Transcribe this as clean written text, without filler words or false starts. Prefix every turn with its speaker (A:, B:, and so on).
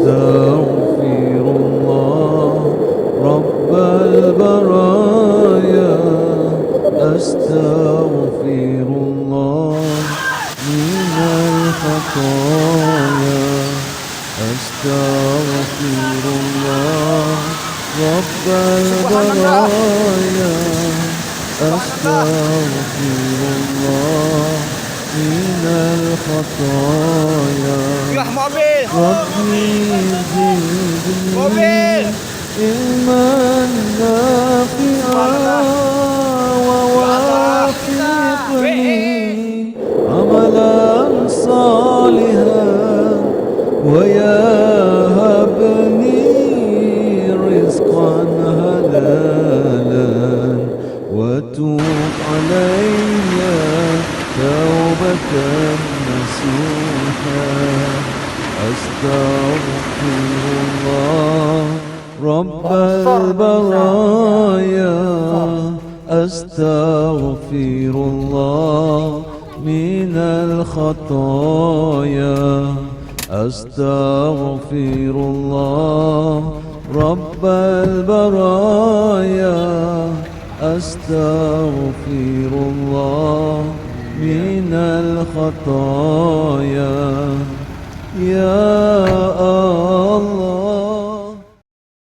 A: أستغفر الله رب البرايا، أستغفر الله من الخطايا، أستغفر الله رب البرايا، أستغفر الله من الخطايا. ربي زدني علما نافعا ووافقني عملا صالحا ويهبني رزقا حلالا وتوب علي توبة نصوحا. أستغفر الله رب البرايا، أستغفر الله من الخطايا، أستغفر الله رب البرايا، أستغفر الله من الخطايا. يا الله